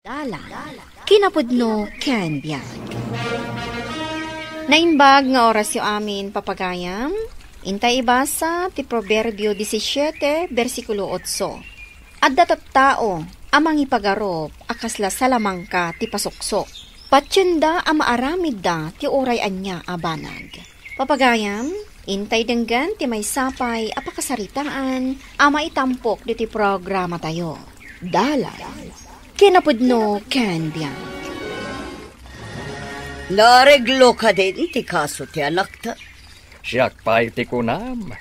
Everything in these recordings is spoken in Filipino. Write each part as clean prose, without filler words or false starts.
Dala, kinapudno ken biyag. Naimbag nga oras yung amin papagayam, intay ibasa ti Proverbio 17, versikulo 8. Adda tattao, amang ipagarop, akasla salamangka ti pasukso. Patyenda ama aramid da ti oray anya abanag. Papagayam, intay denggan ti may sapay apakasaritaan, ama itampok di ti programa tayo. Dala, kinapudno ken biyag. Nareglo ka din ti kaso ti anak ta. Siyak pa iti kunam.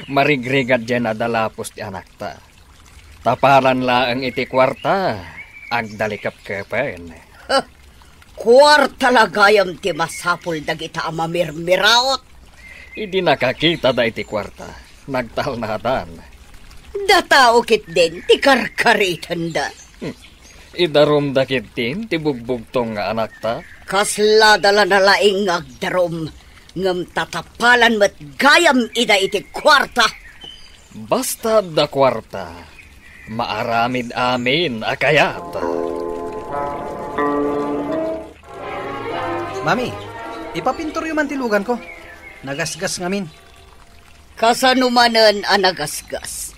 Marigrigad dyan adalapos ti anak ta. Taparan laang iti kwarta. Agdalikap kepen. Kwarta lagayam ti masapul dagita amamirmiraot. Idi nakakita da iti kwarta. Nagtalnatan. Datao kit din ti karkaritan da. Idarom dakit din ti bugbugtong nga anak ta. Kasla dala na laing agdarom. Ngam tatapalan mat gayam ida iti kwarta. Basta da kwarta. Maaramid amin akayat. Mami, ipapintor yung mantilugan ko. Nagasgas ngamin. Kasanumanan anagasgas.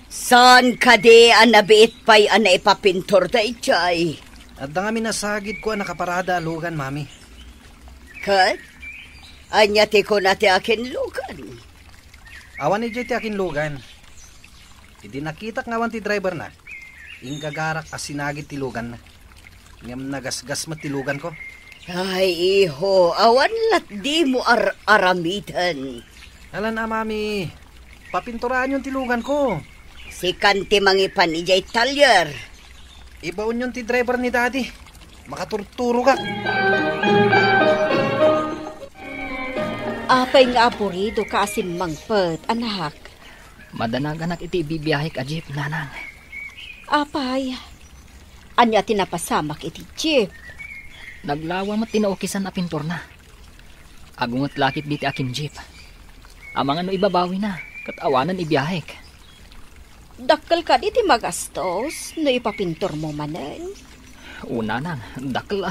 Saan ka di anabiit pa'y ana ipapintor da itchay? At da ngamin nasagid ko nakaparada lugan, mami. Kat? Anya ti ko na ti akin lugan. Awan ni ti akin lugan. Hindi nakitak ngawan ti driver na. Ingagarak asinagid ti lugan na. Ngam nagasgas matilugan ko. Ay, iho, awan lat di mo aramitan. Alam na, mami. Papinturaan yung tilugan ko. Si kanti mangipan ijay talyer. Ibaon yung ti driver ni daddy. Makaturturo ka. Apay nga apurido ka asim mangpet, anak. Madanag-anak iti bibiyahe ka jeep, nanang. Apay, anya tinapasamak iti jeep. Naglawa mat tinaukisan na pintor na. Agungat lakit diti akin jeep. Amang ano ibabawi na, katawanan ibiyahek. Dakkel ka di ti magastos, no ipapintor mo manen. Una nang, dakkel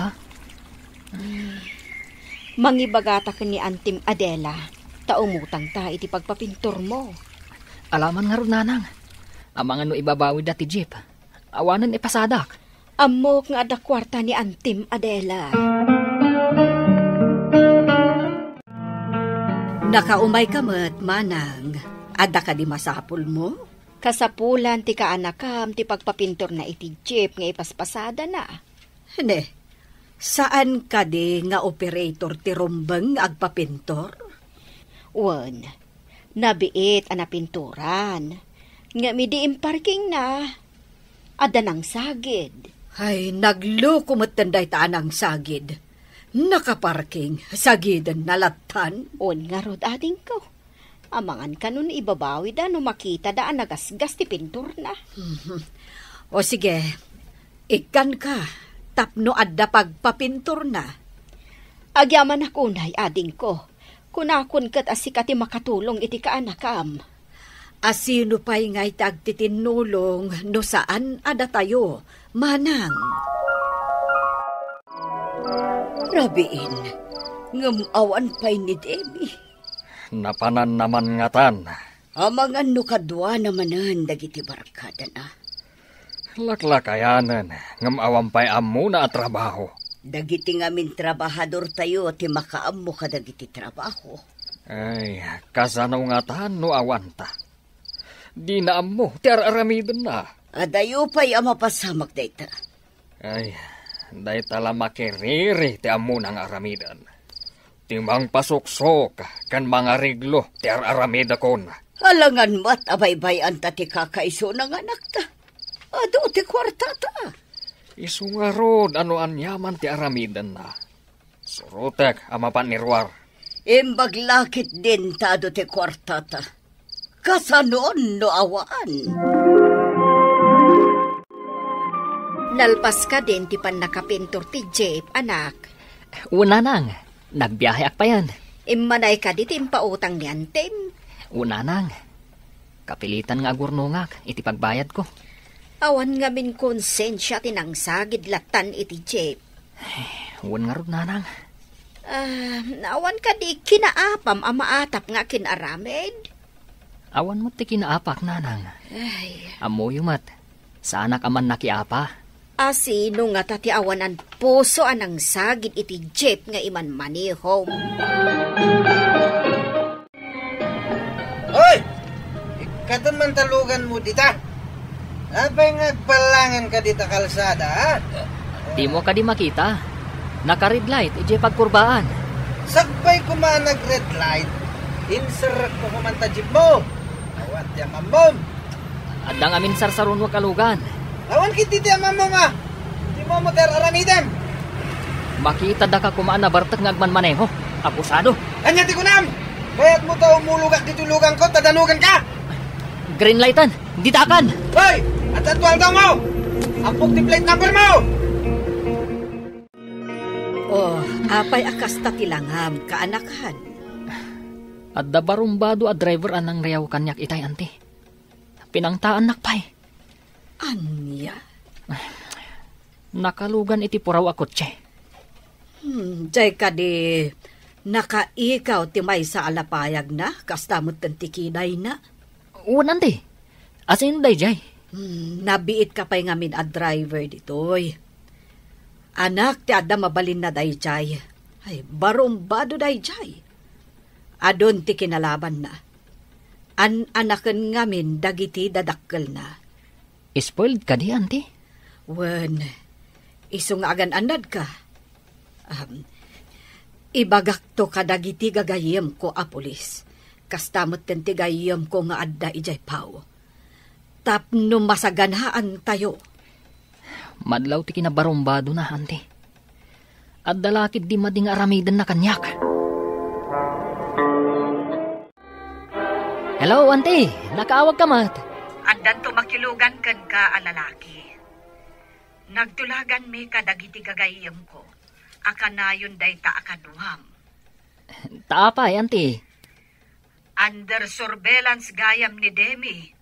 Mangibagata ka ni Antim Adela, taumutang ta iti pagpapintor mo. Alaman nga ron, nanang. Amang ano ibabawi dati jeep. Awanan ipasadak. Amok nga ada kwarta ni Antim Adela. Nakaumay ka mat, manang. Ada ka di masapul mo? Kasapulan ti kaanakam ti pagpapintor na iti jeep nga ipaspasada na. Ne, saan ka di nga operator ti rumbeng agpapintor? Wan, nabiit anapinturan. Nga midiim parking na. Ada nang sagid. Ay, nagluko matanday taan ang sagid. Nakaparking, sagidan nalatan. On nga rod ading ko. Amangan ka nun ibabawi da no makita da nagasgas ti pintur na. O sige, ikan ka, tapno adda pagpapintur na. Agyaman ako nay ading ko. Kunakun kat asikati makatulong iti kaanakam. Asino pa'y nga'y tagtitinulong no saan ada tayo, manang. Rabiin, ngamawan pa'y ni Demi. Napanan naman nga tan. Amangan no kadwa namanan dagiti barkada na. Laklakayanan, ngamawan pa'y amuna at trabaho. Dagiti ngamin trabahador tayo ti makaam mo ka dagiti trabaho. Ay, kasanaw nga tan no awanta. Di na mo, ti aramidon na. Adayo pa'y amapasamak dayta. Ay, dayta la makiriri ti amuna nga aramidan. Timang pasuksok, kan mga reglo, ti aramida kon. Alangan mat abay-bayan ta ti kakaiso ng anak ta. Ado ti kwarta ta. Isungarod, ano anyaman ti aramidan na. Surutek, amapan nirwar. Imbaglakit din ta ado ti kwarta ta. Kasanoon no awaan. Nalpas ka din ti pan nakapintor ti jeep, anak. Una nang, nagbiyahe ak pa yan. Imanay ka di ti impautang ni Antim. Una nang, kapilitan nga agurnungak, iti pagbayad ko. Awan nga min konsensya tinangsagid latan iti jeep. Wan nga rod, nanang. Awan ka di kinaapam amaatap nga kinaramid. Awan mo ti kinaapak, nanang. Ay, Amoy mat. Sa anak aman nakiapa. sino nga tati awanan puso anang sagid iti jeep nga iman manihom. Hoy! Ikatan man talugan mo dita. Apay ngagpalangan ka dita kalsada, ha? Di mo ka di makita. Naka-red light, ije pagkurbaan. Sagbay ko man nag-red light. Inserak ko kumanta jeep mo. Awat ya mamom. Adang amin sarsarun mo kalugan. Awan kiti ya mamom ah. Di mo mo ter aramidem. Makita da ka kumaan na bartak ngagman maneho. Akusado. Anya ti kunam. Bayat mo to umulugak dito lugan ko, tadanugan ka. Green lightan, ditakan. Hoy! At atwal daw mo! Ampok ti plate number mo! Oh, apay akas tatilangam kaanakan. At da barumbado a driver anang rayaw kanyak itay ante. Pinangtaan nakpay. Anya? Nakalugan iti puraw a kotse. Jay ka di nakaikaw ti may sa alapayag na, kastamot kan tikinay na. Ante. Asin day jay. Nabiit ka pa'y ngamin a driver ditoy. Anak ti adda mabalin na day jay. Ay, barumbado day jay. Adon ti kinalaban na. Anakan ngamin dagiti dadakkel na. Spoiled ka di, ante? Wen, isong agan anad ka. Ibagak to kadagiti gagayem ko a pulis. Kastamot ten ti gayem ko nga adda ijay pao. Tapno masaganhaan tayo. Madlaw ti kinabarumbado na, ante. At dalakid di mading aramidan na kanyak. Hello, ante. Nakaawag ka mat. Andan tumakilugan kan ka alalaki. Nagtulagan mi kadagiti gagayem ko. Akanayon day ta akaduham. Taapay, ante. Under surveillance gayam ni Demi.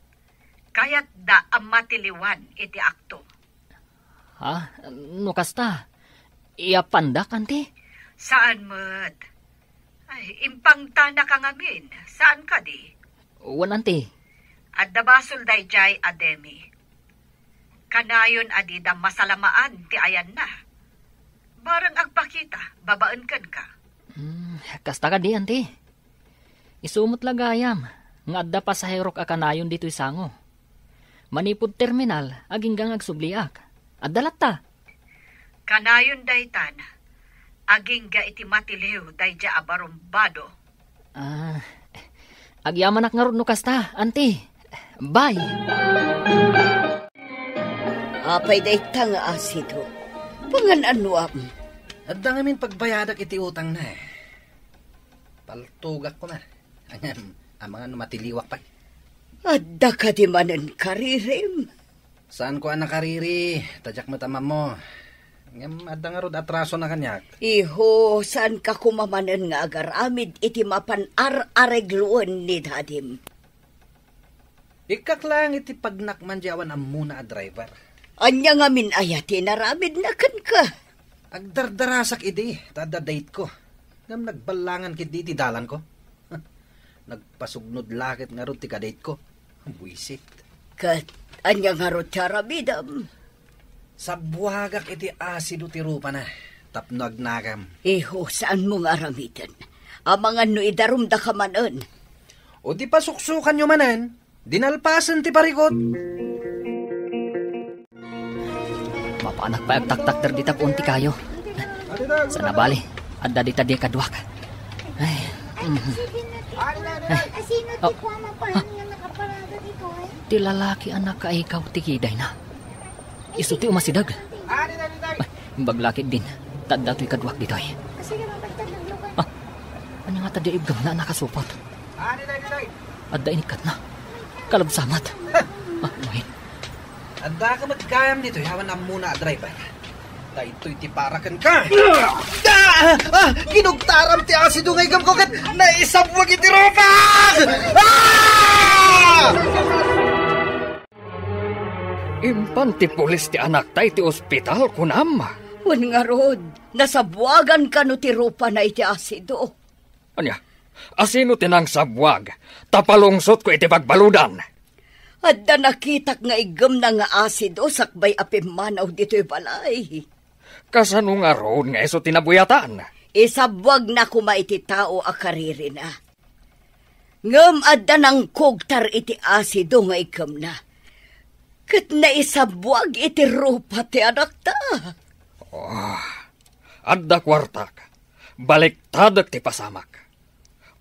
Kaya't da amatiliwan iti akto. Ha? Nukasta? Iapandak, ante? Saan mo't? Ay, impangtana ka ngamin. Saan ka di? Wan, ante. At dabasol day jay Ademi. Kanayon adida masalamaan ti ayan na. Barang agpakita, babaan kan ka. Kasta ka di, ante. Isumot lagayam. Nga adda pasaherok akanayon dito'y sango. Manipod terminal, aginggang agsubliak. Addalat ta. Kanayon daytan, aging ga iti matiliw day ja abarumbado. Agyamanak nga ron no kasta, ante. Bye. Apay day tanga asido. Pangan anuam. At dangamin pagbayadak iti utang na eh. Paltugak ko na. Ang mga matiliwak pa. Adda ka di manan karirim. Saan ko anak kariri? Tadyak mo tamam mo. Ngam adda nga rod atraso na kanyak. Iho, saan ka kumamanan nga agaramid iti mapan aregluon ni dadim? Ikak lang iti pagnakman diyawan ang muna a driver. Anya nga min ayati naramid na kan ka. Agdardarasak idi, tada date ko. Ngam nagbalangan kit di dalan ko. Nagpasugnod lakit nga rod ti kadate ko. Buisit. Kat, anya nga ro tiarabidam. Sa buhagak iti asido ti rupa na. Tapno agnagam. Iho, saan mo nga aramidan? Amangan no idarumda ka manan. O di pasuksukan nyo manan, dinalpasan ti parikot. Mapanak pa agtaktak dita punti kayo. Sana bali, adda dita di kadwak. Ay. Ti lalaki anak ka ikaw ti kiday na. Isu ti umasidag. Baglakid din. Tadda to'y kadwak dito eh. Ano nga tadya ibgam na nakasupot. Adda inikat na. Kalabsamat. Wait. Adda ka magkayam dito, yawan na muna a driver. Dahito'y tiparakan ka. Kinugtaram ti asido ngay gamkokat na isabwag iti ropa! Impan ti pulis ti anak ta iti ospital kunam. Wan nga rod, nasabuagan ka no ti rupa na iti asido. Anya, asino tinang sabwag, tapalungsot ko iti pagbaludan. Adda nakitak nga igam na nga asido sakbay apimanaw dito'y balay. Kasano nga roon nga iso tinabuyatan? Isabwag na kuma iti tao a kariri na. Ngam adda nang kogtar iti asido nga igam na. Kat na isabwag iti rupa ti anak ta. Adda kwartak, baliktad ti pasamak.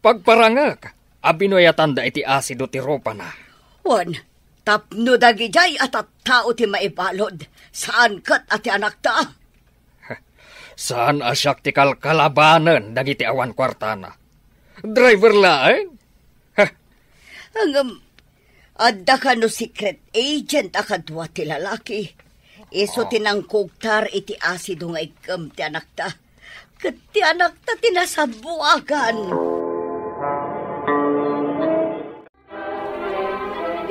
Pagparangak, abinoyatan da iti asido ti rupa na. Wan, tapno dagijay at tao ti maibalod. Saan kat ati anak ta? Saan asyak ti kalkalabanan dagiti awan kwartana? Driver laeng? Hanggang adda ka no secret agent akadwa ti lalaki. Iso tinangkogtar iti asido nga ikam ti anak ta. Kat ti anak ta tinasabuagan.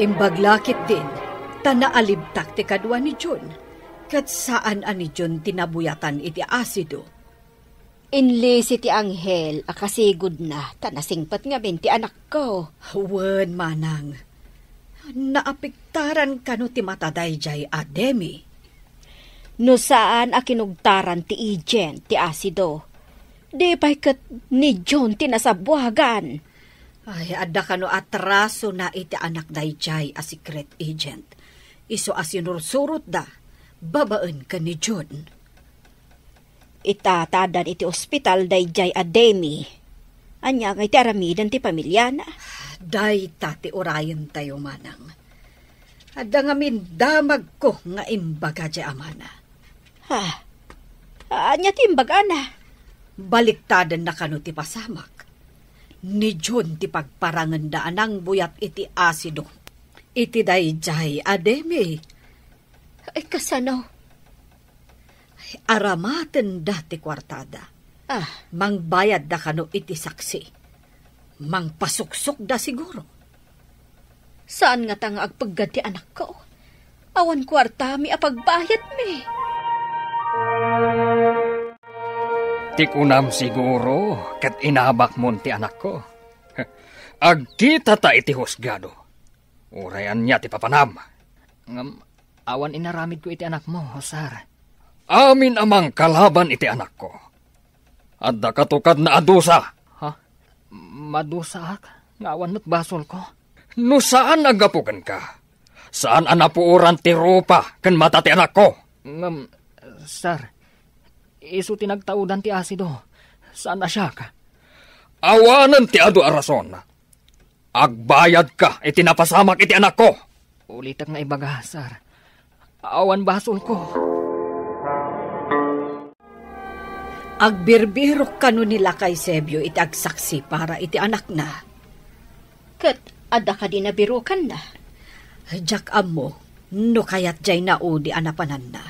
Imbaglakit din, tanaalibtak ti kadwa ni John. Kat saan ani John tinabuyatan iti asido. Inlis iti anghel, akasigod na, tanasingpat nga binti anak ko. Wen manang, naapiktaran ka no ti matadayjay a Demi. No saan akinugtaran ti agent ti asido. Di pa'y kat ni John tinasabwagan. Ay, adda ka no atraso na iti anak dayjay a secret agent. Iso asinursurot da, babaan ka ni John. Itatadan iti ospital dayjay a Demi. Anya nga iti aramidan ti pamilya na. Day tati orayan tayo manang. Adda nga mindamag ko nga imbaga di amana. Ha? Anya ti imbaga na? Baliktadan na kano ti pasamak. Ni John ti pagparangan daan ang buyat iti asido. Iti dayjay a Demi. Ay kasano? Aramaten dati kwartada. Mangbayad da kano iti saksi. Mangpasuksok da siguro. Saan nga tanga agpagganti anak ko? Awan kwarta mi apagbayad mi. Ti kunam siguro, kat inabak mon ti anak ko. Agkita ta iti husgado. Urayan niya ti papanam. Awan inaramid ko iti anak mo, Hosar. Amin amang kalaban iti anak ko. Adda katukad na adusa. Ha? Madusa ak? Ngawan mo't basol ko? No saan agapukan ka? Saan anapuuran ti rupa kan mata ti anak ko? Sir, iso tinagtaudan ti asido. Saan na siya ka? Awanan ti adu arason. Agbayad ka iti napasamak iti anak ko. Ulitak nga ibaga, sir. Awan basol ko. Agbirbirok kano nila kay Sebio iti agsaksi para iti anak na. Kat adda ka din nabirukan na. Jack amo, no kayat jay na o di anapanan na.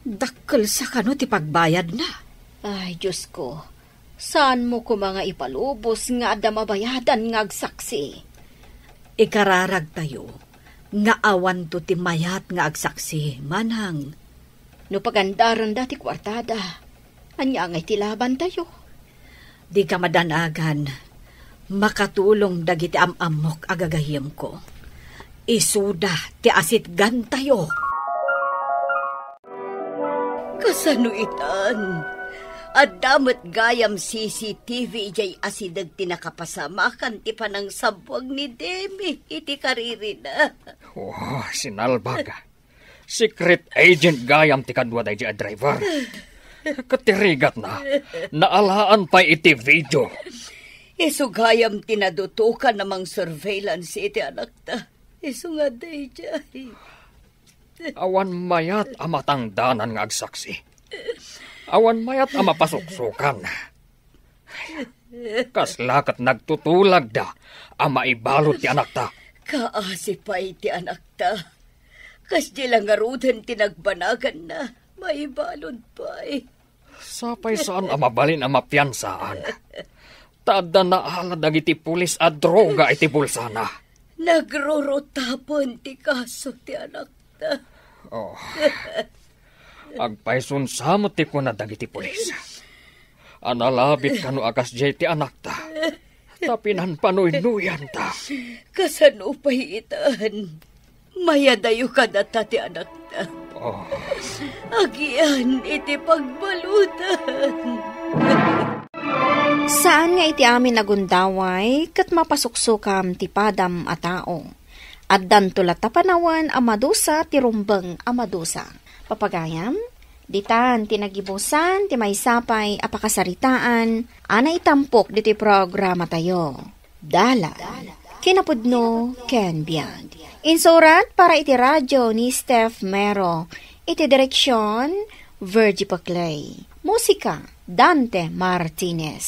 Dakkel sa kano ti pagbayad na. Ay, Diyos ko. Saan mo ko mga ipalubos nga adda mabayadan nga agsaksi? Ikararag tayo, nga awan to ti mayat nga agsaksi, manang. No pagandaran dati kwartada. Anya ngay tilaban tayo. Di ka madanagan, makatulong dagiti amamok agagahim ko. Isuda ti asit gan tayo. Kasano itan? At damat gayam CCTV jay asidag tinakapasamakan ti panang sabwag ni Demi iti kariri na. Sinalbaga. Secret agent gayam ti kadwa day jay driver. Katirigat na. Naalaan pa iti video. Isugayam tinadutukan namang surveillance iti anak ta. Isu nga day jay. Awan mayat amatangdanan nga agsaksi. Awan mayat amapasuksukan. Kaslakat nagtutulag da ama ibalot ti anak ta. Kaasi pa iti anak ta. Kas di lang arudan tinagbanagan na. Maibalod pa eh. Sapay saan amabalin ang mapiyansaan. Tada na alad iti pulis at droga iti bulsana. Nagrorotapon ti kaso ti anak ta. Oh. Agpaisun samot ti ko na dagiti pulis. Analabit kanu akas jay ti anak ta. Tapinan panuy-nuyan ta. Kasano pa'y itaan? Mayadayo ka na ta ti anak ta. Oh. Agian iti pagbalutan. Saan nga iti amin nagundaway kat mapasuksukam ti padam a tao. Addan tulat ta panawan a madusa ti rumbeng a madusa. Papagayam, ditan tinagibusan ti maysapay a pakasaritaan ana itampok diti programa tayo. Dala. Kinapudno ken biag. Insurat para iti radyo ni Steph Mero. Iti direksyon Virgie Paclay. Musika Dante Martinez.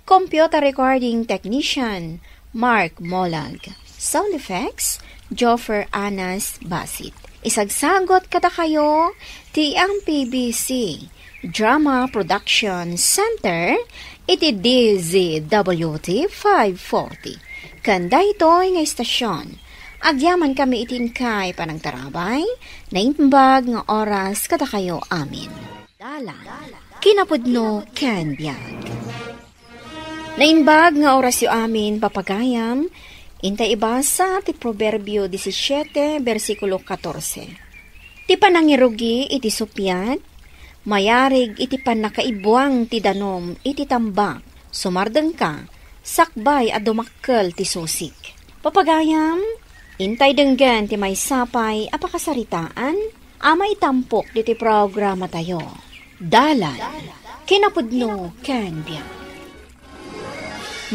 Computer recording technician Mark Molag. Sound effects Joffer Anas Basit. Isagsagot kada kayo ti ang PBC Drama Production Center iti DZWT 540. Kanda ito'y nga istasyon. Agyaman kami itingkay panang tarabay na imbag nga oras kada kayo amin. Dala. Kinapudno ken biag. Naimbag nga oras yu amin papagayam, intay ibasa ti Proverbio 17, versikulo 14. Ti panangirugi iti supyat, mayarig iti panakaibuang ti danom iti tambak, sumardeng ka, sakbay a dumakkel ti susik. Papagayam, intay denggan ti maysapay a pakasaritaan, amay tampok diti programa tayo. Dalan, kinapudno ken biag.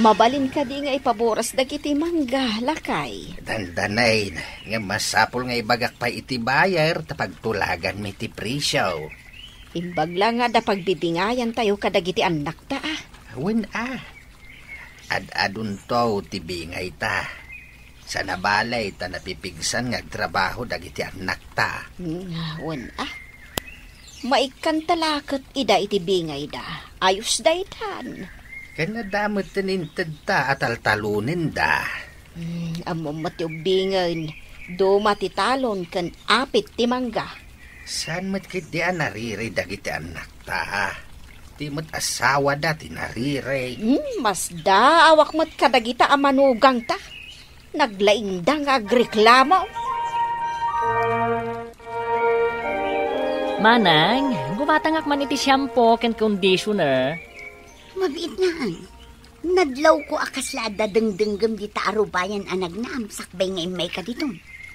Mabalin ka di nga ipaboras dagiti mangga lakay. Dandanay, nga masapol nga ibagak pa iti bayar tapag tulagan mi ti presyo. Imbag lang nga da pagbibingayan tayo kadagiti anak ta ah. Wen Ad-adun to ti bingay ta. Sa nabalay ta napipigsan nga trabaho dagiti anak ta. Wen Maikan talakot ida iti bingay da. Ayos da itan. Kanadamot taninted ta at altalunin da. Amo matiubingan. Do matitalon kan apit ti mangga. Saan mat kiti nariri dagiti anak ta? Ti mat asawa da ti nariri. Mas da awak mo't kadagita amanugang ta. Naglaing da nga agreklamo. Manang, gumatangak man iti shampoo ken conditioner. Mabiit na ang. Nadlaw ko akaslada dengdenggam di taarubayan anag na sakbay nga imay ka dito.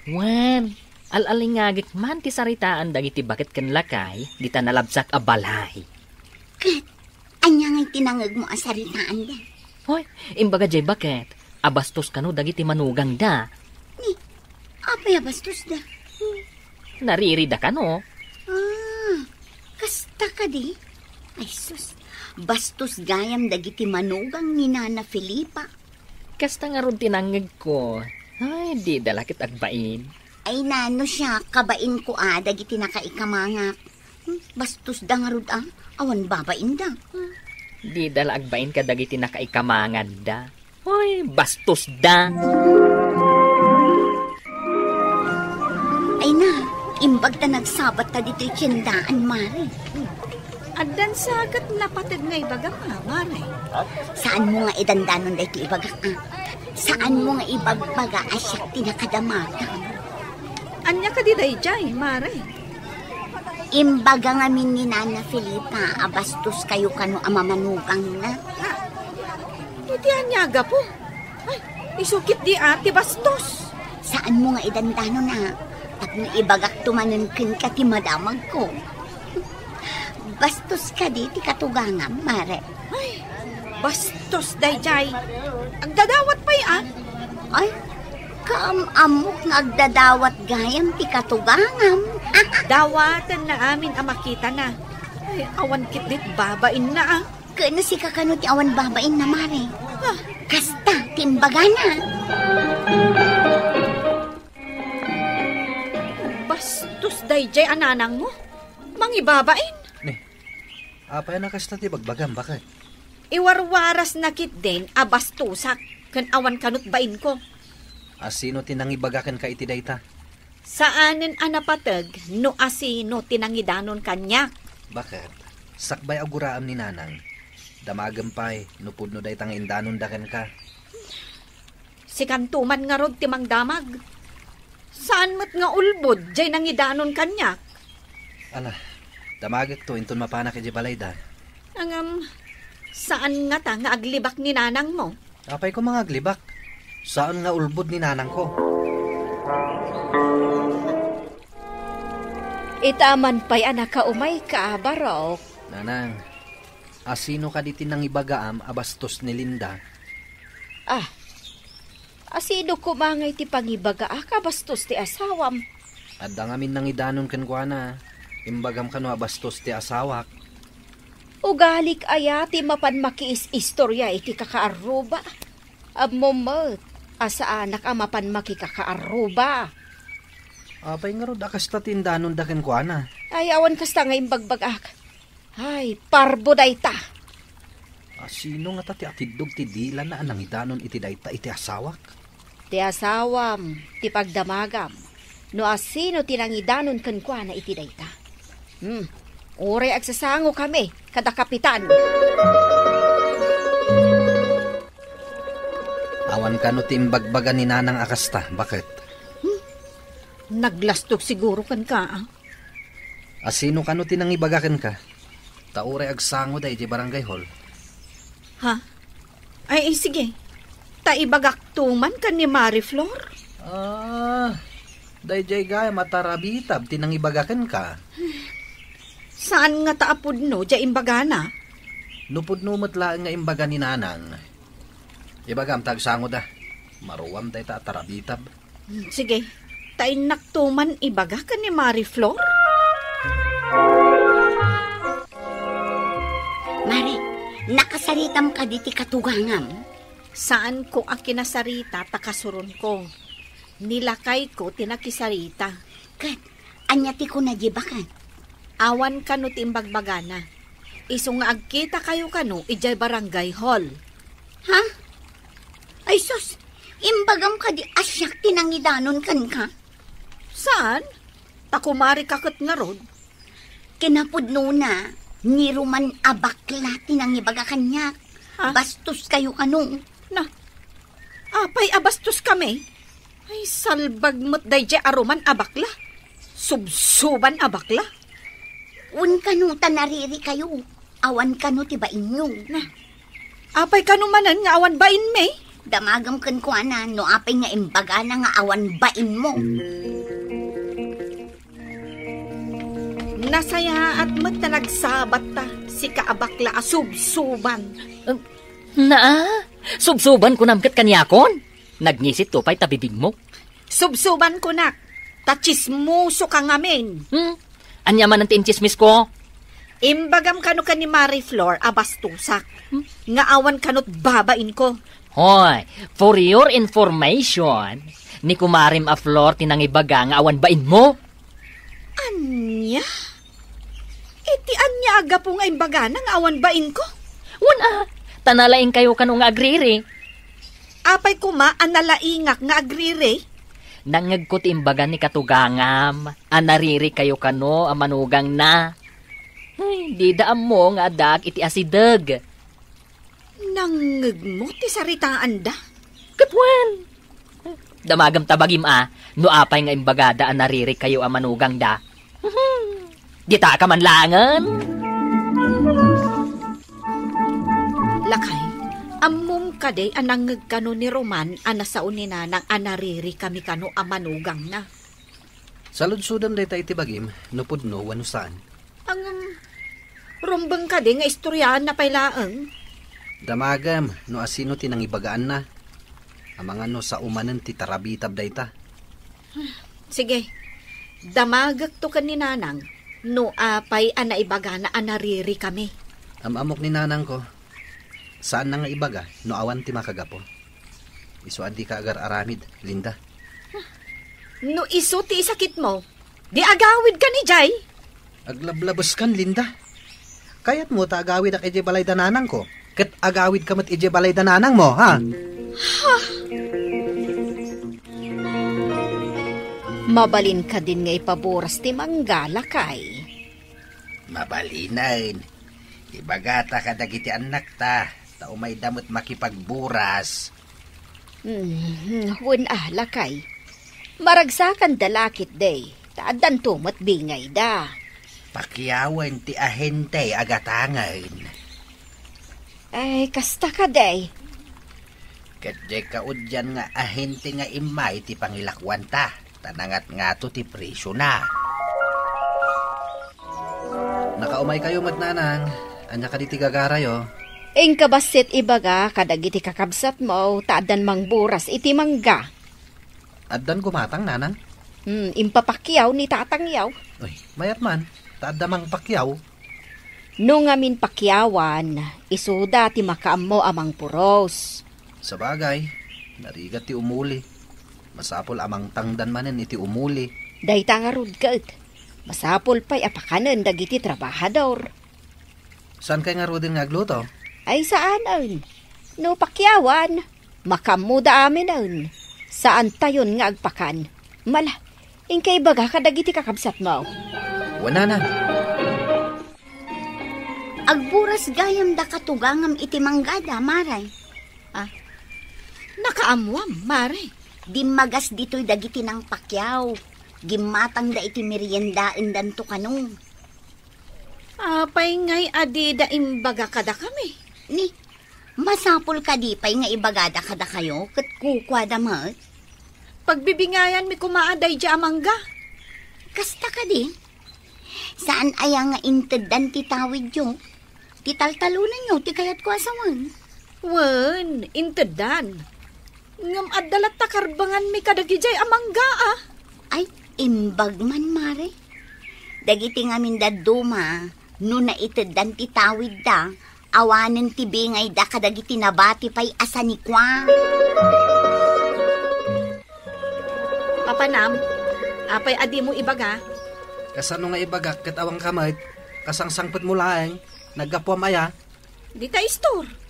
Wen, alalingagit man ti saritaan dagiti bakit ken lakay, di ta nalabsak a balay. Kat, anya nga'y tinangag mo ang saritaan da. Hoy, imbaga jay bakit, abastos kano dagiti manugang da. Ni, apay abastos da. Naririda kano. Kasta ka di. Ay sus, bastos gayam dagiti manugang ni Nana Felipa. Kasta nga ron tinangag ko. Ay, di dalakit agbain. Ay nano siya, kabain ko dagiti nakaikamangak. Bastos da nga rod awan babain da. Di dala agbain ka dagiti nakaikamangan da. Hoy, bastos da. Ay na, imbag ta nagsabat ta dito'y tiyendaan, Mari. Addan sagat napatid nga ibaga Mari. Saan mo nga idandanon da ito ibaga Saan mo nga ibagbaga asyak tinakadamata? Anya ka di dayjay, Mari. Imbaga nga min ni Nana Felipa, abastos kayo kano amamanugang na. Hindi anyaga po. Ay, isukit di ati bastos. Saan mo nga idandano na? At ibagak tumanunkin ka ti madamag ko. Bastos ka di ti katugangam, Mare. Ay, bastos dayjay. Ang dadawat pa'y Ay, kaamamok nga agdadawat gayam ti katugangam. Dawatan na amin ang makita na. Ay, awan kitit babain na Kano si kakano ti awan babain na, Mare. Kasta, timbaga na. Bastos dayjay ananang mo. Mangibabain. Apay na kasta ti bagbagam bakit? Iwarwaras na kit din abastusak. Kan awan kanut bain ko. Asino tinangibagakan ka iti dayta? Saanin anapatag no asino tinangidanon kanyak? Bakit? Sakbay aguraam ni nanang. Damagampay, nupod no day tang indanon daken ka. Si kantuman nga rod timang damag. Saan mo't nga ulbod, jay nangidanon kanyak? Ala, damagak to, inton mapana kay Balayda. Saan nga ta nga aglibak ni nanang mo? Apay ko mga aglibak. Saan nga ulbod ni nanang ko? Itaman pa'y anak ka umay ka, Barok. Nanang, asino ka ditin ng ibagaam abastos ni Linda? Asino kumangay ti pangibaga ka bastos ti asawam. Adda ngamin nang idanon kan kwa na. Imbagam ka no abastos ti asawak. Ugalik aya ti mapan makiis istorya iti kakaaruba. Abmomot, asa anak mapan makikakaaruba. Apay nga rod akas ta tindanon daken kwa na. Ay, awan kasta nga imbagbagak. Ay, parbo dayta. Asino nga ta ti atidog ti dila na anang idanon iti dayta iti asawak? Ti asawam, ti pagdamagam. No asino tinangidanon kan kwa na iti dayta. Ure agsasango kami, kada kapitan. Awan ka no ti imbagbaga ni nanang akasta, bakit? Naglastog siguro kan ka. Asino ka no ti nang ibagaken ka? Taure agsango day di barangay hall. Ha? Ay, sige. Taibagak tuman kan ni Mariflor? Dayjay gaya matarabitab tinang ibagaken ka. Saan nga taapod no, dya imbagana? Nupod numatlaan nga imbaga ni nanang. Ibagam tagsango da. Maruwam day ta tarabitab. Sige. Tainak tuman ibaga kan ni Mariflor? Mare, nakasaritam ka diti katugangam. Saan ko akinasarita takasuron ko? Nilakay ko tinakisarita. Kat, anyati ko na jibakan. Awan kano timbagbagana. Iso nga agkita kayo kano ijay barangay hall. Ha? Ay sus, imbagam ka di asyak tinangidanon kan ka? Saan? Takumari kakot nga rod. Kinapudno na, niruman abakla tinangibaga kanyak. Ha? Bastos kayo kanong. Na, apay abastos kami. Ay, salbag mo't dayjay aruman abakla. Subsuban abakla. Un kanuta nariri kayo. Awan kanu tiba inyo. Na, apay kanumanan nga awan bain me? Damagam kan ko ana, no apay nga imbaga na nga awan bain mo. Nasaya at mo't na nagsabat ta, si kaabakla asubsuban. Subsuban ko namkat kanyakon. Nagnisit to pa'y tabibig mo. Subsuban ko nak, tachismuso ka ngamin. Anya man ang tinchismis ko? Imbagam kano ka ni Mariflor abastusak. Nga awan kanot babain ko. Hoy, for your information, ni kumarim a Flor tinangibaga nga awan bain mo. Anya? Iti anya aga po nga imbaga nga awan bain ko? Wala, tanalaing kayo kanong agriri. Apay kuma analaingak nga agrire. Nangagkot imbaga ni katugangam, anariri kayo kano amanugang na. Ay, di daam mo nga adag iti asideg. Nangag mo ti saritaan da? Katwan. Damagam tabagim no apay nga imbagada anariri kayo amanugang da. Gita ka man langan. Lakay, amum kaday anangag kano ni Roman anasaon ni nanang anariri kami kano amanugang na. Saludsudam day tayo tibagim, nupod no, wano saan. Ang rumbang kaday nga istoryaan na pailaang. Damagam, no asino tinangibagaan na. Amang ano sa umanan ti tarabitab day ta. Sige, damagak to ka ni nanang, no apay anaibaga na anariri kami. Amok ni nanang ko, saan na nga ibaga, no awan ti makagapo. Iso adi ka agar aramid, Linda. No iso ti isakit mo, di agawid ka ni Jay. Aglablabos kan, Linda. Kayat mo ta agawid ak ije balay dananang ko. Kat agawid ka mat ije balay dananang mo, ha? Mabalin ka din nga ipaburas ti mangga, lakay. Mabalinan. Ibagata ka dagiti anak ta. Tao may damot makipagburas. Wen lakay. Maragsakan dalakit day. Taadan tumot bingay da. Pakyawan ti ahente agatangan. Ay, kasta ka day. Kadye kaudyan nga ahente nga imay ti pangilakwan ta. Tanangat nga to ti presyo na. Nakaumay kayo matnanang. Anya ka di ti gagarayo. Ing kabasit ibaga kadagiti kakabsat mo taadan mang buras iti mangga. Addan gumatang nanang. Impapakyaw ni tatangyaw. Uy, mayat man. Taadamang pakyaw. No ngamin pakyawan, isuda ti makaammo amang puros. Sa bagay, narigat ti umuli. Masapol amang tangdan manen iti umuli. Dayta nga rudkat. Masapol pa'y apakanan dagiti trabahador. Saan kay nga rudin nga agluto? Ay saan an? No pakyawan, makamuda amin an. Saan tayon nga agpakan? Mala, ingkay baga kadagiti kakabsat mo. Wala na. Agburas gayam da katugangam iti manggada, maray. Nakaamuam, mare. Dimagas dito'y dagiti ng pakyaw. Gimatang da iti meriendain danto kanong. Apay ngay adi da imbaga kada kami. Ni, masapol ka di pa'y nga ibagada kada kayo, kat kukwa damat. Pagbibingayan mi kumaaday di amangga. Kasta ka di. Saan aya nga intedan ti tawid yo? Ti taltalunan yo, ti kayat ko asawan. Wen, intedan. Ngam adalat takarbangan mi kadagijay amangga Ay, imbag man, mare. Dagiti ngamin da duma, no na itedan ti tawid da, awanen ti bingay da kadagiti nabati pa'y asanikwa. Papanam, apay adi mo ibaga. Kasano nga ibagak kat awang kamay, kasangsangpet mo laeng, naggapuam aya. Di ta istor.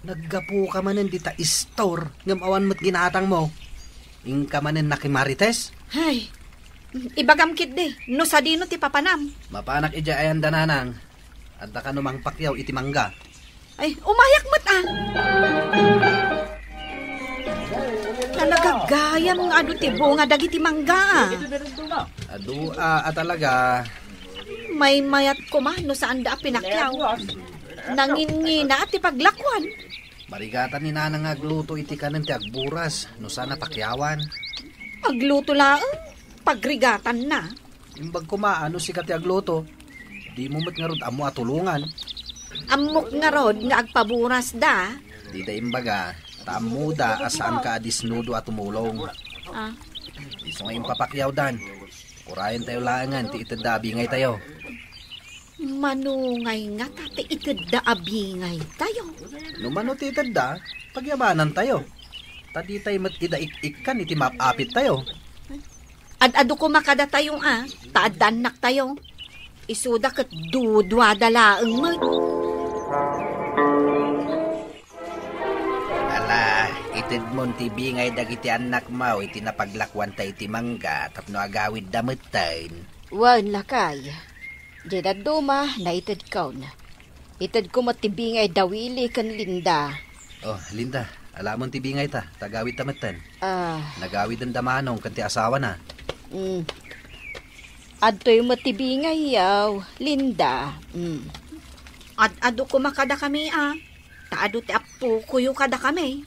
Naggapu ka manen di ta istor, ngam awan mo't ginatang mo. Ing ka manen nakimarites. Ay, ibagam kit de, no sa dino ti papanam. Mapanak ija ayan dananang, adda ka numang pakyaw iti mangga. Ay, umayak mo't Talagagayam nga adu ti bunga dagiti mangga Adu talaga. May mayat ko ma no saan da pinakyaw. Nangingina ti paglakwan. Marigatan ni nanang agluto iti kanan ti agburas, no sana pakyawan. Agluto laang, pagrigatan na. Imbag kumaano si kati agluto, di mo mo't nga rod amo atulungan. Amok nga rod nga agpaburas da. Di da imbaga, taamuda asaan ka adisnudo at tumulong. Iso nga impapakyaw dan. Kurayan tayo laangan, ti itadabi ngay tayo. Manungay nga tate itadabi ngay tayo. Numano ti itada, pagyamanan tayo. Tadi tayo matidaik-ikan, iti mapapit tayo. Ad-ado ko makada tayong taadanak tayo. Isuda kat dudwadalaang mo. Itid mon ti bingay dagiti anak mo iti napaglakwan tayo iti mangga tapno agawid dametain. Wan lakay. Dida duma na itid kaw na. Itid ko matibingay dawili kan Linda. Oh, Linda, alamon ti bingay ta, tagawid dametan. Nagawid ang damanong kanti asawa na. Adto'y matibingay yaw, Linda. Ad-ado ko makada kami Taado ti apo kuyo kada kami.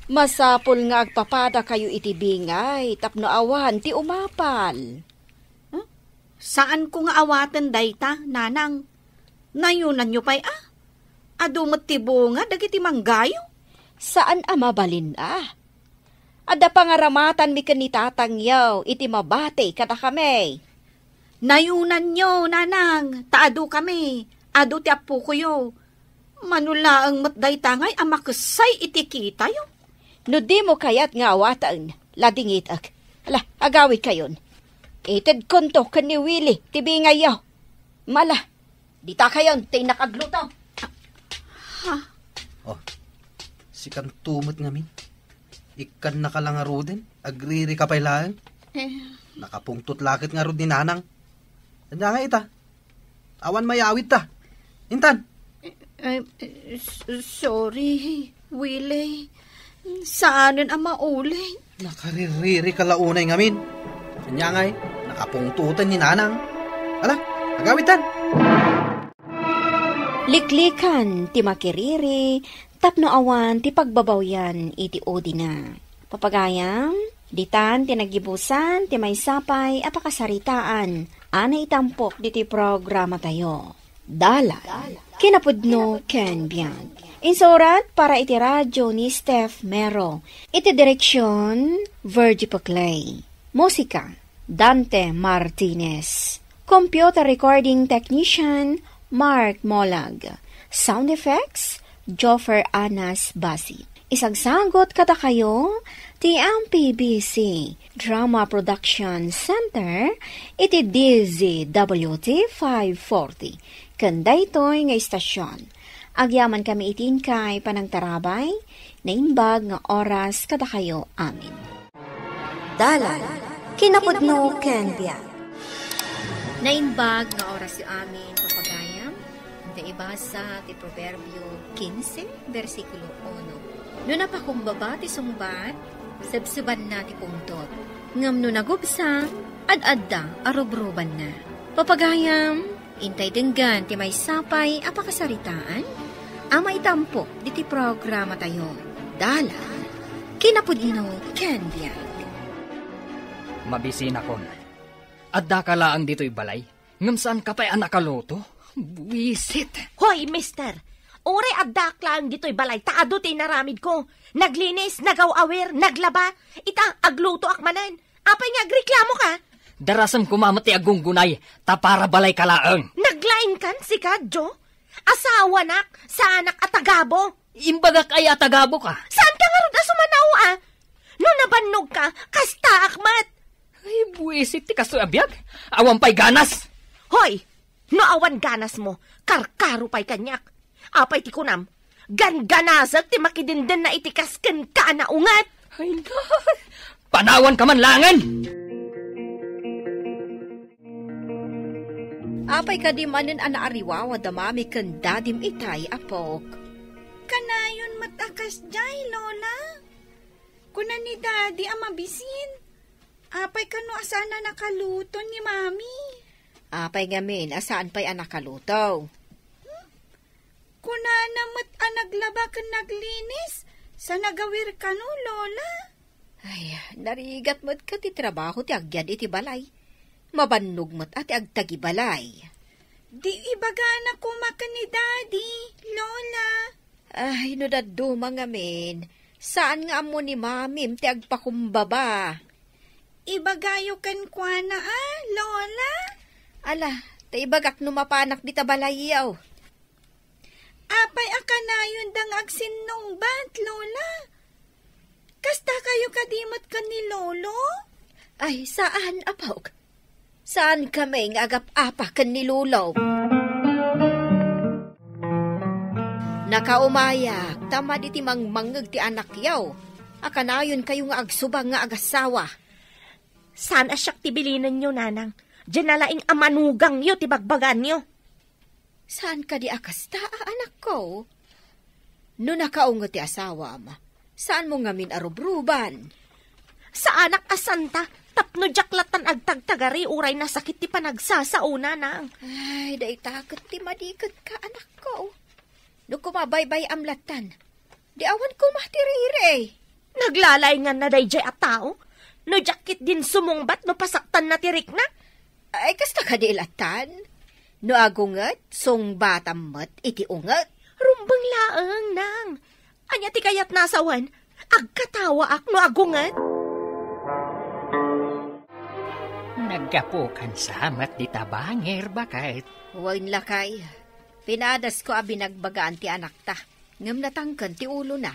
Masapol nga agpapada kayo itibingay, tapno awan ti umapal. Saan ko nga awatan dayta, nanang? Nayunan nyo pa'y Adumot ti bunga, dagiti manggayo? Saan mabalin Ada pangaramatan mi kanitatangyaw, iti mabate kada kami. Nayunan nyo, nanang, taado kami, ado ti apo kuyo. Manula ang matdayta ngay, amakasay iti kita yo. No di mo kayat nga awatan, ladingit ak. Ala, agawid kayon. Ited konto kan ni Willie, tibingay yaw. Mala, dita kayon, tay nakagluto. Oh, si kan tumot ngamin. Ikan nakalangaru din, agriri ka pailaan. nakapungtot lakit nga ron ni nanang. Kanya nga ita. Awan mayawit ta. Intan. Sorry, Willie. Saanan ang mauli? Nakaririri kalaunay ngamin. Kanya nga nakapungtutan ni nanang. Ala, agawitan. Liklikan ti makiriri, tapno awan ti pagbabawyan iti odi na. Papagayam, ditan ti nagibusan ti may sapay apakasaritaan, ana itampok diti programa tayo. Dala, kinapudno Ken Biag. Insurat para iti radyo ni Steph Mero. Iti direksyon, Virgie Paclay. Musika, Dante Martinez. Computer recording technician, Mark Molag. Sound effects, Joffer Anas Basi. Isagsagot kada kayo, ti MPBC Drama Production Center, iti DZWT 540. Kanda ito'y nga istasyon. Agyaman kami itin kay panangtarabay, na inbag nga oras kada kayo amin. Dala, kinapudno Ken Biag. Nainbag nga oras yu amin, papagayam, na ibasa ti Proverbio 15, versikulo 1. No napakumbaba ti sungbat, sabsuban na ti pungtot. Ngam no nagubsang, ad-adda arubruban na. Papagayam, intay denggan ti may sapay apakasaritaan, ama itampok di ti programa tayo. Dala, kinapudno Ken Biag. Mabisin akon. Adda ka laang dito'y balay. Ngam saan ka pa'y anak kaluto? Buwisit. Hoy, mister! Ore adda lang dito'y balay. Taado ti naramid ko. Naglinis, nagaw-awer, naglaba. Ita, agluto akmanan. Apay nga agreklamo ka? Darasam kumamati agunggunay, tapara balay ka laang. Naglain kan si Kadjo? Asawa nak, sa anak at tagabo. Imbagak ay atagabo ka. Saan ka nga rin asumanaw No nabannog ka, kasta akmat. Ay, buwisit ti kaso abiyag. Awan pa'y ganas. Hoy, no awan ganas mo, karkaro pa'y kanyak. Apay ti kunam, ganganasag ti makidindan na itikasken ka na ungat. Ay na, panawan ka man langan. Apay ka di manen anaariwawa damami kan dadim itay apok. Kanayon matakas jay, Lola. Kuna ni Daddy ang mabisin. Apay kano asana nakaluto ni Mami. Apay gamin, asaan pa'y anakaluto? Kuna namat anaglaba kan naglinis. Sa nagawir ka no, Lola. Ay, narigat mo't ka ti trabaho ti agyan iti balay. Mabannog mo't ati agtagi balay. Di ibaga na kumakan ni Daddy, Lola. Ay, no daddo mga men. Saan nga amo ni Mamim ti agpakumbaba? Ibagayo kan kwa na Lola. Ala, taibagak numapanak di tabalayaw. Apay akanayon dang agsinnong bat, Lola. Kasta kayo kadimot ka ni Lolo? Ay, saan, apaw? Saan kami nga agap-apa kan ni Lolo? Nakaumayak, tama di ti mangmangag ti anak yaw. Akanayon kayo nga agsubang nga agasawa. Sana siyak tibilinan nyo, nanang. Diyan nalaing amanugang nyo, tibagbagan nyo. Saan ka di akasta, anak ko? No nakaungo ti asawa ma, saan mo ngamin arubruban? Sa anak asanta, tapno jaklatan agtagtagari, uray na sakit ti panagsasauna, nang. Ay, day takot ti madikot ka, anak ko. No kumabaybay amlatan, di awan ko matirire. Naglalay nga na day jay at tao. No jakit din sumungbat no pasaktan na tirik na. Ay, kasta ka di ilatan. No agungat, sungbatamot, iti ungat. Rumbang laang, nang. Anya ti kayat nasawan, agkatawa ak no agungat. Naggapukan sa amat di tabanger bakit? Huwag lakay. Pinadas ko abinagbagaan ti anak ta. Ngam natangkan ti ulo na.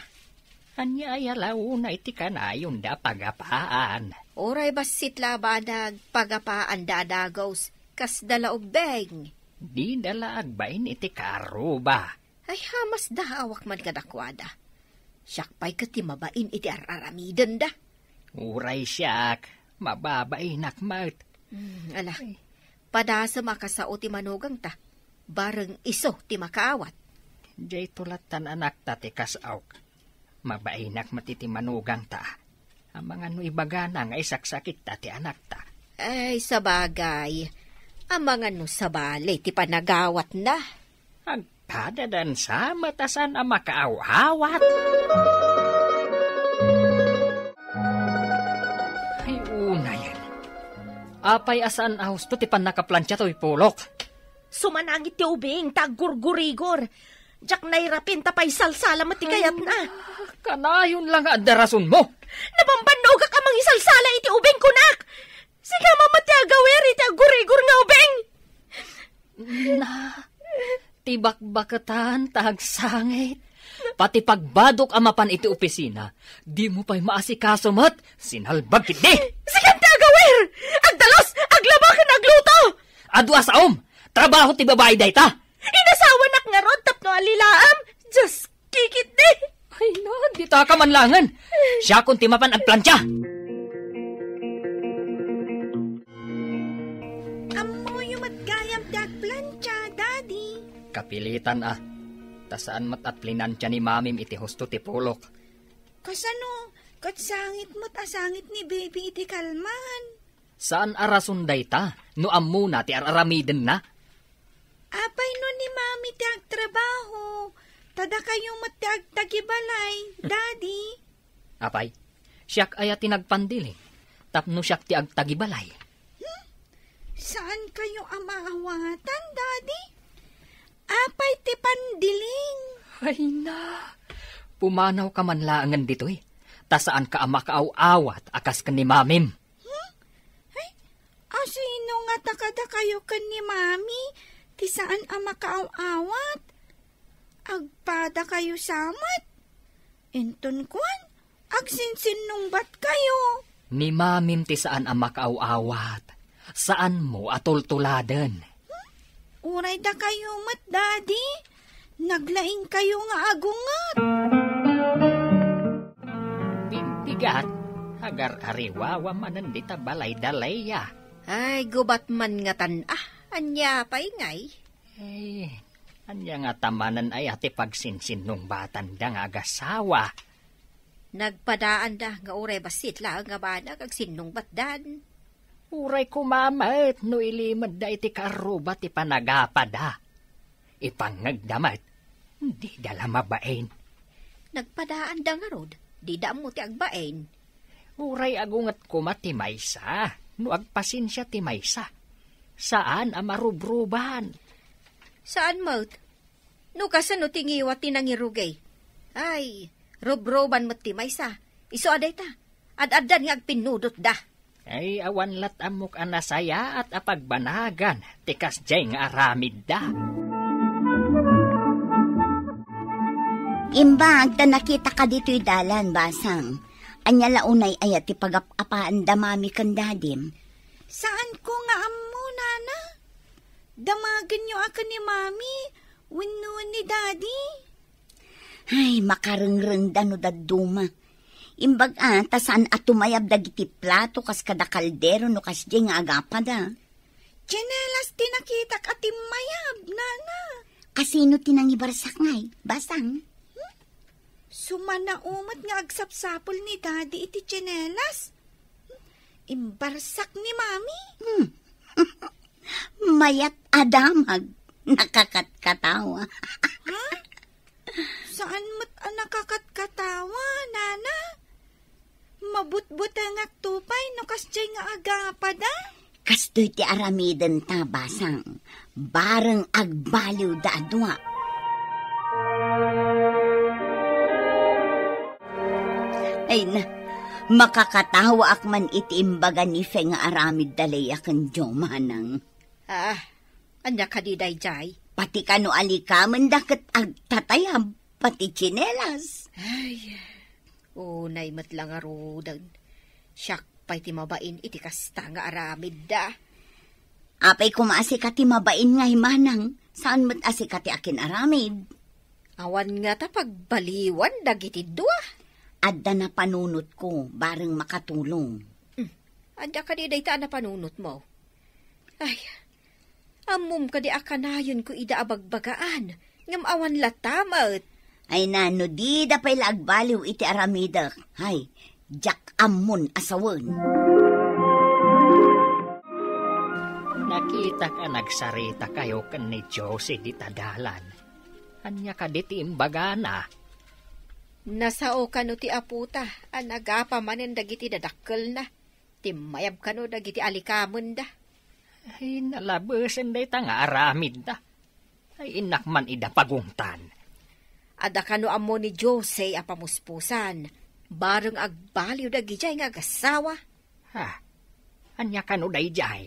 Anya ayalaw na iti kanayon da pagapaan. Oray basit labanag pagapaan dadagos kas dalaog beng. Di dala agbain iti karuba. Ay hamas da awak man kadakwada. Siyak pa'y kati mabain iti araramiden da. Uray siyak, Mababainak mat. Ala, padasa makasao ti manugang ta. Bareng iso ti makaawat. Jay tulatan anak ta ti kasaw. Mabainak matiti manugang ta. Ang mga nuibagana nga isaksakit ta ti anak ta. Ay, sabagay. Ang mga nusabali ti panagawat na. Agpadadan sa matasan ang makaawawat. Ay, una yan. Apay asaan ahos to ti panakaplansya to'y pulok. Sumanangit ti ubing, taggurgurigor. Jak nairapin tapay salsala mati kayat na. Kanayon lang nga darason mo. Napambanog ka mang isalsala iti ubing kunak. Sige mamati agawer iti agurigor nga ubing. Na, tibakbakatan tagsangit. Pati pagbadok amapan iti opisina, di mo pa'y maasikaso mat, sinalbag kiti. Sige ti agawer! Agdalos! Aglabakan agluto! Adu asaom! Trabaho ti babae day ta! Inasawanak nga rod tapno alilaam. Just kikit di. Ay na, di ta ka manlangan. Siya kung timapan ang plancha. Amo yung matgayam dag plancha, Daddy. Kapilitan tasaan mat at plinansya ni mamim iti husto ti pulok. Kasano, katsangit mo't asangit ni baby iti kalman. Saan arason day ta? No ammo na ti araramiden na? Apay no ni mami ti agtrabaho. Tada kayong matiag tagibalay, Daddy. Apay, siyak ay tinagpandiling. Tapno siyak ti agtagibalay. Saan kayo amaawatan, Daddy? Apay ti pandiling. Ay na, pumanaw ka man laangan dito'y. Tasaan ka ama kaaw-awat akas ka ni mamim. Asino nga takada kayo kan ni mami? Ti saan ama kaaw-awat? Agpada kayo samat? Enton kwan, agsinsinungbat kayo. Ni mamim ti saan ama kaaw-awat. Saan mo atultuladen? Uray da kayo mat, Daddy. Naglaing kayo nga agungat. Bigat, agar ariwawa manan di ta balay dalaya. Ay, gubat man nga anya pa ingay. Anya nga tamanan ay ati pagsinsin nung batan da nga agasawa. Nagpadaan da nga uray basit lang nga bana kag sinong batdan. Uray kumamat no ilimad da iti karuba ti panagapada. Ipangagdamat, di dala mabain. Nagpadaan da nga rod, di da mo ti agbain. Uray agungat kumat ti maysa, no agpasinsya ti maysa. Saan ang marubruban? Saan mo't? No kasano tingiwa tinangirugay. Ay, rubroban mo't ti maysa. Iso aday ta, ad-adan nga agpinudot da. Ay, awan lat amok anasaya at apagbanagan, tikas jay nga aramid da. Imbag, ta nakita ka dito'y dalan, Basang. Anya launay ayat ti pagapapaan da mami kan dadim. Saan ko nga ammo, Nana? Damagan nyo ako ni mami, wino ni Daddy. Ay, makarengreng da no daduma. Imbag tasan at tumayab dagiti plato kas kada kaldero no kas di nga agapa da. Chanelas tinakitak at mayab, Nana. Kasino tinangibarsak ngay, Basang? Sumana umat nga agsapsapol ni Daddy iti chanelas. Imbarsak ni Mami. Mayat adamag, nakakatkatawa. Ha? Saan mo't nakakatkatawa, Nana? Mabutbut ang aktupay no kasjay nga agapada? Kastoy ti aramiden ta, Basang. Bareng agbaliw da adwa. Ay na, makakatawa akman iti imbaga ni Fe nga aramid dalay akan Jomanang. Anya ka di dayjay? Pati kano alikaman dakat agtatayab, pati chinelas. Ay, unay matlang arudan. Siyak pa'y ti mabain iti kasta nga aramid da. Apay kumaasi ka ti mabain nga himanang, saan mat asi ka ti akin aramid? Awan nga ta pagbaliwan dagiti dua. Adda na panunot ko, bareng makatulong. Anda ka di dayta na panunot mo. Ay, amum ka di akanayon ko ida abagbagaan. Ngam awan latamat. Ay nano, di da pa'y laagbaliw iti aramidak. Hay, jak amon asawan. Nakita ka nagsarita kayo kan ni Josie di tadalan. Anya ka di tiimbagana. Nasao ka no ti aputa. Anagapa manen dagiti dadakkel na. Timayab ka no dagiti alikamon da. Ay, nalabasan day ta nga aramid da. Ay, inak man ida pagungtan. Ada ka no amo ni Jose apamuspusan. Bareng agbaliw dagijay nga gasawa. Ha? Anya ka no dayjay?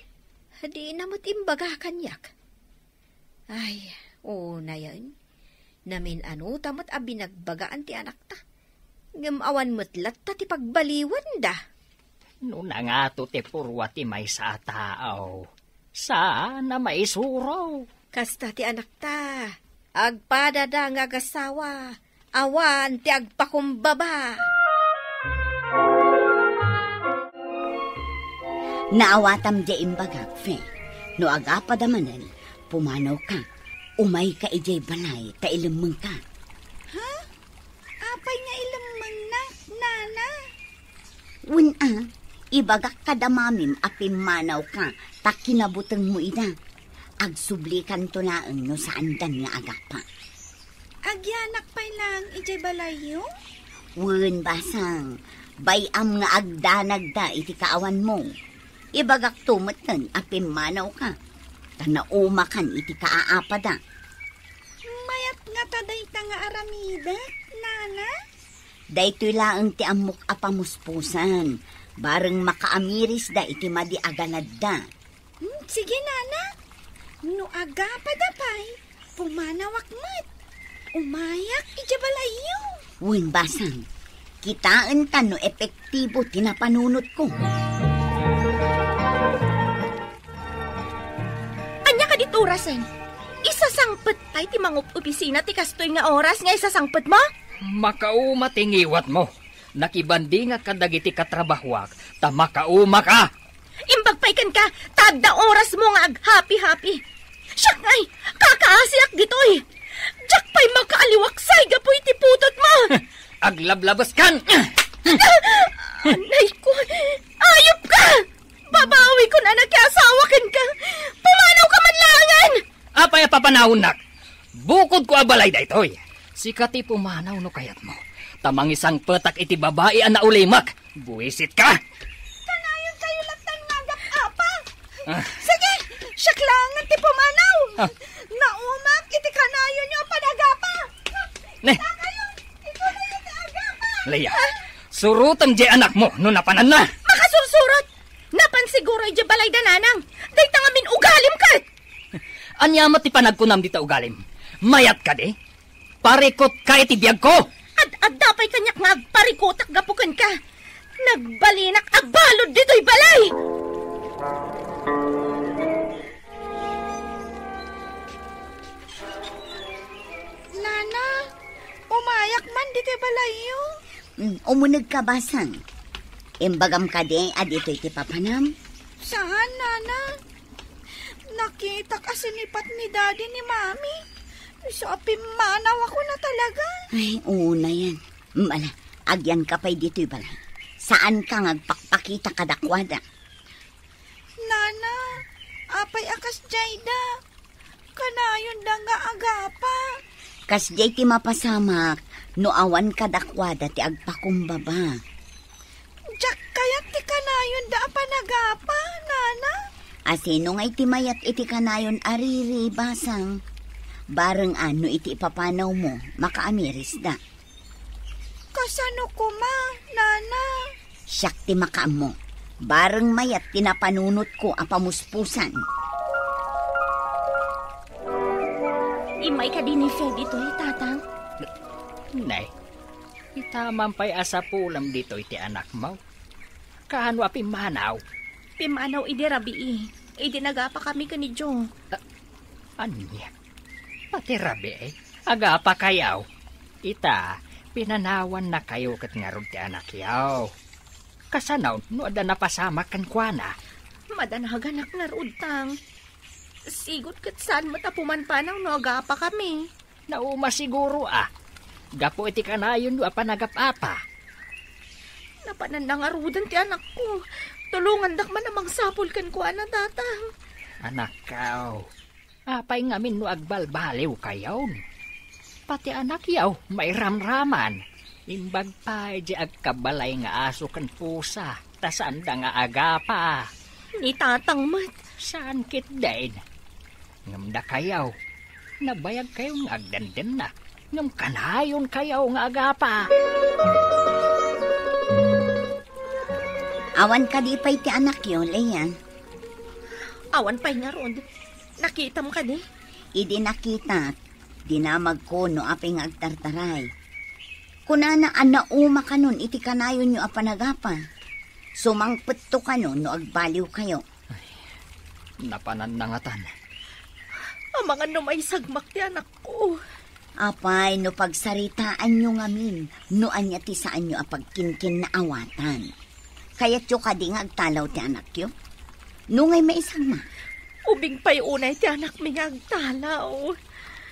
Di namot imbaga kanyak. Ay, na yan. Namin ano tamot abinagbagaan ti anak ta. Ngamawan matlat ta ti pagbaliwan da. Nuna nga to ti purwa ti may sa tao. Sana may suraw. Kasta ti anak ta. Agpadada nga gasawa. Awan ti agpakumbaba. Naawatam di imbagak, fe. No agapadamanan, pumanaw ka. Umay ka ijay balay, ta ilamang ka. Ha? Apay nga ilamang na, nana? Wuna, ibagak ka damamim apim manaw ka, ta kinabutang mo ida. Agsublikan to laang no saan dan nga agapa. Agyanak pa'y lang ijay balay yung? Wun basang, bayam nga agdanag da iti kaawan mo. Ibagak tumatan apim manaw ka. Tanaumakan iti kaaapada. Mayat nga taday ta nga aramida, nana? Daytoy laang ti amok apamuspusan. Bareng makaamiris da iti madi aganad da. Sige, nana. No agapada pa'y, pumanawak mat. Umayak ijabalayo. Win basang, kitaan ta no epektibo tinapanunot ko. Anya ka dito orasan? Isasangpet tayo ti mangup opisina ti kastoy nga oras nga isasangpet mo? Makauma tingiwat mo. Nakibandi nga kadagiti katrabahwak, ta makauma ka. Imbagpaykan ka, tadda oras mo nga ag-happy-happy. Siyak ngay, kakaasiak ditoy. Diyak pa'y makaaliwaksay gapoy ti putot mo. Aglablabas kan. Anay ko, ayop ka. Babawi ko na nakiasawakan ka. Pumanaw ka man langan. Apay papanahon nak. Bukod ko abalay da itoy. Sikati pumanaw no kayat mo. Tamang isang petak iti babae ang naulimak. Buwisit ka. Kanayon kayo latang nagap-apa. Sige, syaklangan ti pumanaw. Naumak iti kanayon nyo panagapa. Ne. Kayo, ikaw na yung agapa. Leia, surutang di anak mo no napanan na. Makasursurot. Napan siguro iti balay dananang. Dayta nga min ugalim ka. Anyamat ti panagkunam dita ugalim. Mayat ka di. Parikot ka iti biyag ko. Ad-adapay kanyak nga agparikotak gapukan ka. Nagbalinak agbalod dito'y balay. Nana, umayak man dito balayo. Umunag ka basang. Imbagam ka di adito iti papanam. Saan, nana? Nakita kasi nipat ni daddy ni mami. So, apimanaw ako na talaga. Ay, una yan. Mala, agyan ka pa'y dito'y balay. Saan ka ngagpakpakita kadakwada? Nana, apay akas jayda. Kanayon da nga agapa. Kas jay ti mapasamak, no awan kadakwada ti agpakumbaba. Jak kayat ti kanayon da panagapa, nana? Asino nga iti mayat iti kanayon ariri basang. Bareng ano iti ipapanaw mo, makaamiris da. Kasano ko ma, nana? Siyak ti makaam mo. Bareng mayat tinapanunot ko apamuspusan. Imay ka din ni Fede to'y tatang. Nay, itaman pa'y asa pulam dito iti anak mo. Kaano apimanaw? Pimanaw idi rabi Idi nagapa kami ka ni Jong. Anya? Pati rabi agapa kayaw. Ita, pinanawan na kayo kat nga ron ti anak yaw. Kasanaw, no ada napasama kan kuana. Madanaganak na rudtang. Sigot kat saan matapuman panaw no agapa kami. Nauma siguro Gapo iti kanayon do apanagap-apa. Napanandangarudan ti anak ko. Tulungan dak man amang sapol kan kuana datang. Anak kaw, apay ngamin no agbalbaliw kayaw. Pati anak yaw, may ramraman. Imbag pa di agkabalay nga aso kan pusa. Tasanda nga agapa. Ni tatang mat. Saan kit dain? Ngamda kayaw. Nabayag kayo nga agdanden na. Ngam kanayon kayaw nga agapa. Awan ka di pa'y ti anak yun, Leyan. Awan pa'y nga ron. Nakita mo ka di? Idi nakita. Dinamag ko no apay nga agtartaray. Kunana anauma ka nun, iti kanayon nyo apanagapa. Sumangpet to ka nun no agbaliw kayo. Napananangatan. Ang mga numay sagmak ti anak ko. Apay, no pagsaritaan nyo ngamin, no anya ti saan nyo apagkinkin na awatan. Kaya't yung kading agtalaw ti anak yo. No ngay maisang ma. Ubing pa'y unay ti anak mi nga agtalaw.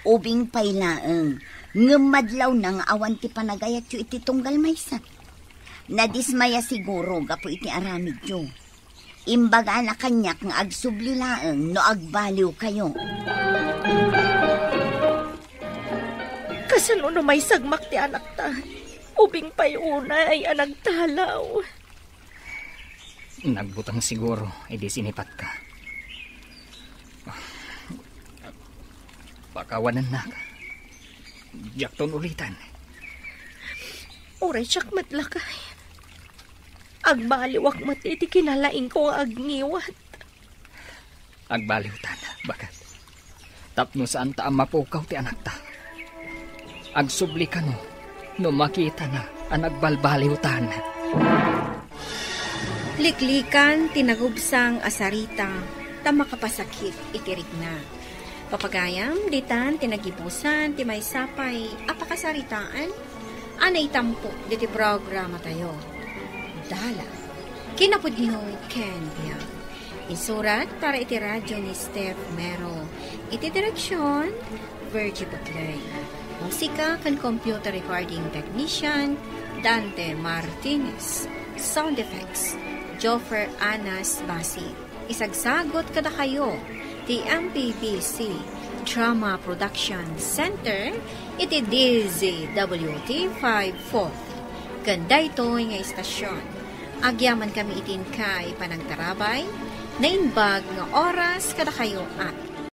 Ubing pa'y laeng, ngamadlaw na nga awan ti panagayat yo iti tunggal maysa. Nadismaya siguro gapo iti aramid yo. Imbaga na kanyak nga agsubli laeng no agbaliw kayo. Kasano no may sagmak ti anak ta. Ubing pa'y unay ang nagtalaw. Nagbutang siguro, edi sinipat ka. Pakawanan na ka. Jakton ulitan. Oray siyak matlakay. Agbaliwak mat iti kinalaing ko agniwat. Agbaliwtan, bakit? Tapno saan ta ang mapukaw ti anak ta. Agsubli ka no makita na ang agbalbaliwtan. Liklikan, tinagubsang asarita, tamakapasakit, itirig na. Papagayam, ditan, tinagibusan, ti may sapay, apakasaritaan, anay tampo, diti programa tayo. Dala, kinapod nyo, Ken Biang. Isurat para iti radyo ni Steph Mero. Iti direksyon, Virgie Butlay. Musika kan computer recording technician, Dante Martinez. Sound effects, Joffer Anas Basi. Isagsagot kada kayo, ti MPBC Drama Production Center, iti DZWT 540. Ganda ito nga istasyon. Agyaman kami itin kay panagtarabay, na inbag nga oras kada kayo at